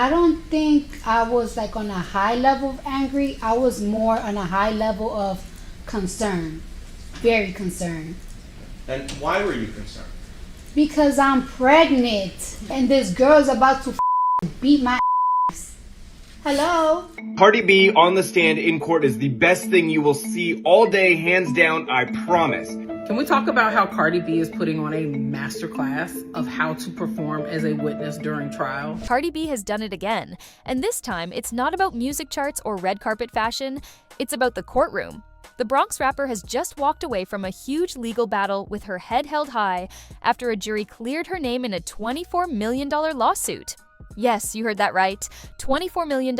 I don't think I was like on a high level of angry. I was more on a high level of concern. Very concerned. And why were you concerned? Because I'm pregnant and this girl's about to beat my ass. Hello? Cardi B on the stand in court is the best thing you will see all day, hands down, I promise. Can we talk about how Cardi B is putting on a masterclass of how to perform as a witness during trial? Cardi B has done it again, and this time it's not about music charts or red carpet fashion, it's about the courtroom. The Bronx rapper has just walked away from a huge legal battle with her head held high after a jury cleared her name in a $24 million lawsuit. Yes, you heard that right, $24 million.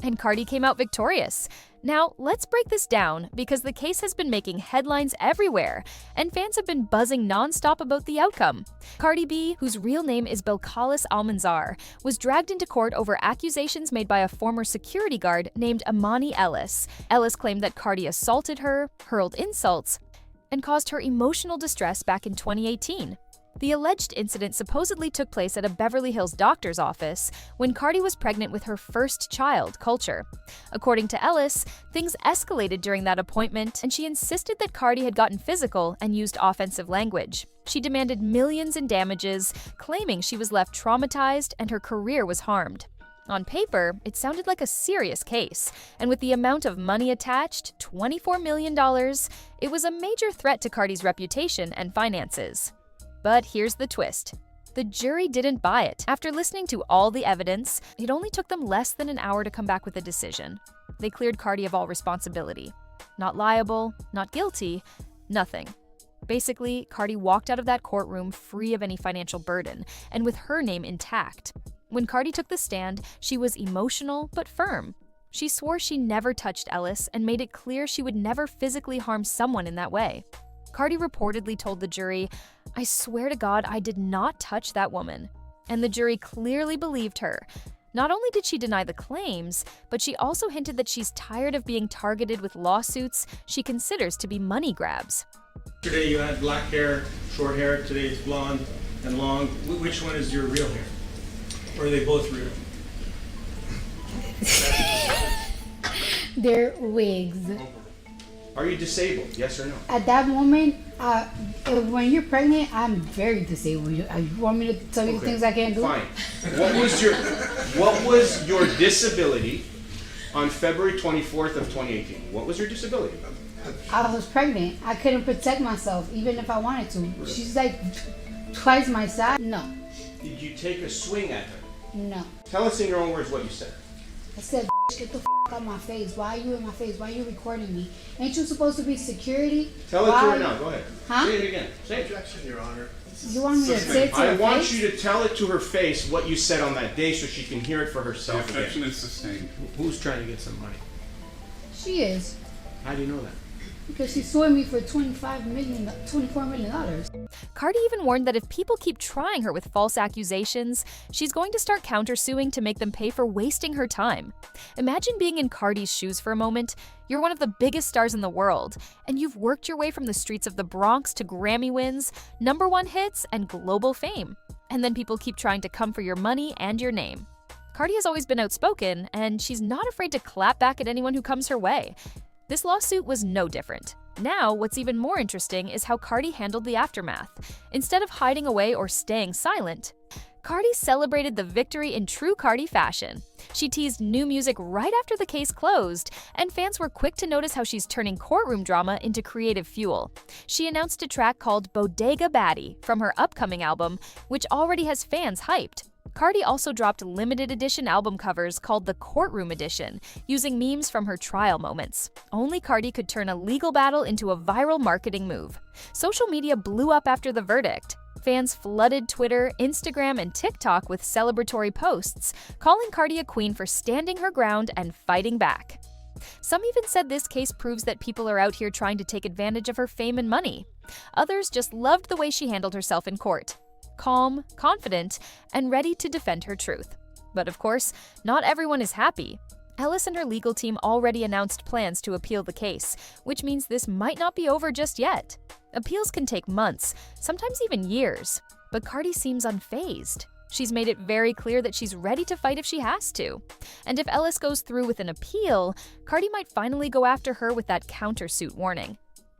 And Cardi came out victorious. Now, let's break this down because the case has been making headlines everywhere, and fans have been buzzing nonstop about the outcome. Cardi B, whose real name is Belcalis Almanzar, was dragged into court over accusations made by a former security guard named Imani Ellis. Ellis claimed that Cardi assaulted her, hurled insults, and caused her emotional distress back in 2018. The alleged incident supposedly took place at a Beverly Hills doctor's office when Cardi was pregnant with her first child, Culture. According to Ellis, things escalated during that appointment, and she insisted that Cardi had gotten physical and used offensive language. She demanded millions in damages, claiming she was left traumatized and her career was harmed. On paper, it sounded like a serious case, and with the amount of money attached, $24 million, it was a major threat to Cardi's reputation and finances. But here's the twist. The jury didn't buy it. After listening to all the evidence, it only took them less than an hour to come back with a decision. They cleared Cardi of all responsibility. Not liable, not guilty, nothing. Basically, Cardi walked out of that courtroom free of any financial burden, and with her name intact. When Cardi took the stand, she was emotional but firm. She swore she never touched Ellis and made it clear she would never physically harm someone in that way. Cardi reportedly told the jury, "I swear to God, I did not touch that woman." And the jury clearly believed her. Not only did she deny the claims, but she also hinted that she's tired of being targeted with lawsuits she considers to be money grabs. Yesterday you had black hair, short hair. Today it's blonde and long. Which one is your real hair? Or are they both real? They're wigs. Are you disabled? Yes or no? At that moment, when you're pregnant, I'm very disabled. You want me to tell you the things I can't do? Fine. What was your disability on February 24th of 2018? What was your disability? I was pregnant. I couldn't protect myself, even if I wanted to. She's like twice my size. No. Did you take a swing at her? No. Tell us in your own words what you said. I said, get the out my face. Why are you in my face? Why are you recording me? Ain't you supposed to be security? Tell it to her now. Go ahead. Huh? Say it again. Say it. Objection, Your Honor. You want me to say it to her I want face? you to tell it to her face what you said on that day so she can hear it for herself The objection again. is sustained. Who's trying to get some money? She is. How do you know that? Because she sued me for $24 million. Cardi even warned that if people keep trying her with false accusations, she's going to start countersuing to make them pay for wasting her time. Imagine being in Cardi's shoes for a moment. You're one of the biggest stars in the world, and you've worked your way from the streets of the Bronx to Grammy wins, #1 hits, and global fame. And then people keep trying to come for your money and your name. Cardi has always been outspoken, and she's not afraid to clap back at anyone who comes her way. This lawsuit was no different. Now, what's even more interesting is how Cardi handled the aftermath. Instead of hiding away or staying silent, Cardi celebrated the victory in true Cardi fashion. She teased new music right after the case closed, and fans were quick to notice how she's turning courtroom drama into creative fuel. She announced a track called Bodega Baddie from her upcoming album, which already has fans hyped. Cardi also dropped limited edition album covers called the Courtroom Edition, using memes from her trial moments. Only Cardi could turn a legal battle into a viral marketing move. Social media blew up after the verdict. Fans flooded Twitter, Instagram, and TikTok with celebratory posts, calling Cardi a queen for standing her ground and fighting back. Some even said this case proves that people are out here trying to take advantage of her fame and money. Others just loved the way she handled herself in court. Calm, confident, and ready to defend her truth. But of course, not everyone is happy. Ellis and her legal team already announced plans to appeal the case, which means this might not be over just yet. Appeals can take months, sometimes even years, but Cardi seems unfazed. She's made it very clear that she's ready to fight if she has to. And if Ellis goes through with an appeal, Cardi might finally go after her with that countersuit warning.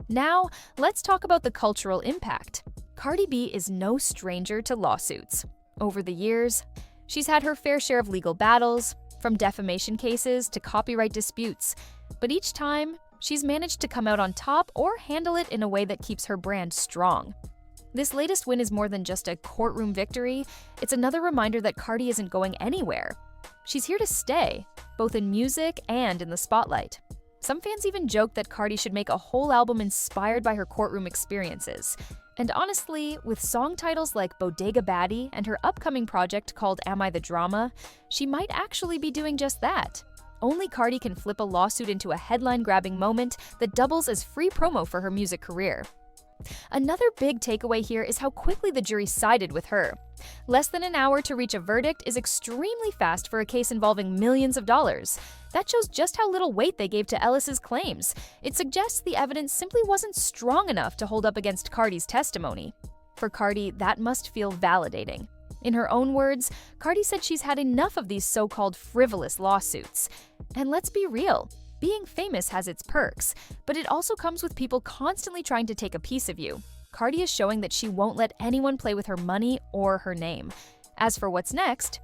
Now, let's talk about the cultural impact. Cardi B is no stranger to lawsuits. Over the years, she's had her fair share of legal battles, from defamation cases to copyright disputes. But each time, she's managed to come out on top or handle it in a way that keeps her brand strong. This latest win is more than just a courtroom victory, it's another reminder that Cardi isn't going anywhere. She's here to stay, both in music and in the spotlight. Some fans even joke that Cardi should make a whole album inspired by her courtroom experiences. And honestly, with song titles like Bodega Baddie and her upcoming project called Am I the Drama, she might actually be doing just that. Only Cardi can flip a lawsuit into a headline-grabbing moment that doubles as free promo for her music career. Another big takeaway here is how quickly the jury sided with her. Less than an hour to reach a verdict is extremely fast for a case involving millions of dollars. That shows just how little weight they gave to Ellis's claims. It suggests the evidence simply wasn't strong enough to hold up against Cardi's testimony. For Cardi, that must feel validating. In her own words, Cardi said she's had enough of these so-called frivolous lawsuits. And let's be real. Being famous has its perks, but it also comes with people constantly trying to take a piece of you. Cardi is showing that she won't let anyone play with her money or her name. As for what's next,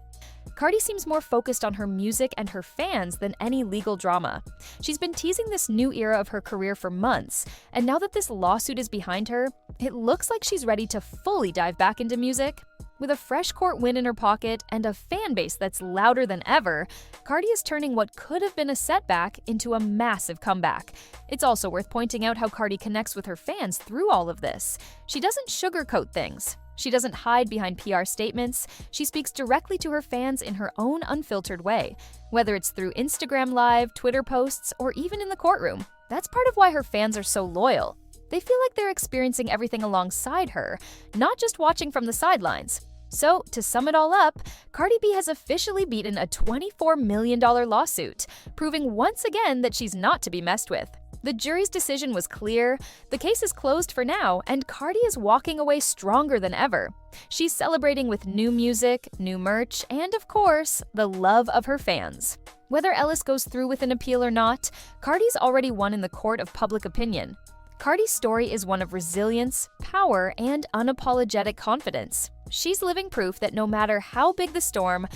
Cardi seems more focused on her music and her fans than any legal drama. She's been teasing this new era of her career for months, and now that this lawsuit is behind her, it looks like she's ready to fully dive back into music. With a fresh court win in her pocket and a fan base that's louder than ever, Cardi is turning what could have been a setback into a massive comeback. It's also worth pointing out how Cardi connects with her fans through all of this. She doesn't sugarcoat things. She doesn't hide behind PR statements. She speaks directly to her fans in her own unfiltered way, whether it's through Instagram Live, Twitter posts, or even in the courtroom. That's part of why her fans are so loyal. They feel like they're experiencing everything alongside her, not just watching from the sidelines. So, to sum it all up, Cardi B has officially beaten a $24 million lawsuit, proving once again that she's not to be messed with. The jury's decision was clear, the case is closed for now, and Cardi is walking away stronger than ever. She's celebrating with new music, new merch, and of course, the love of her fans. Whether Ellis goes through with an appeal or not, Cardi's already won in the court of public opinion. Cardi's story is one of resilience, power, and unapologetic confidence. She's living proof that no matter how big the storm,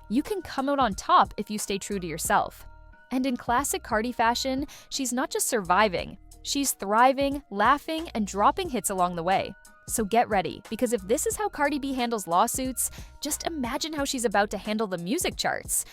you can come out on top if you stay true to yourself. And in classic Cardi fashion, she's not just surviving, she's thriving, laughing, and dropping hits along the way. So get ready, because if this is how Cardi B handles lawsuits, just imagine how she's about to handle the music charts.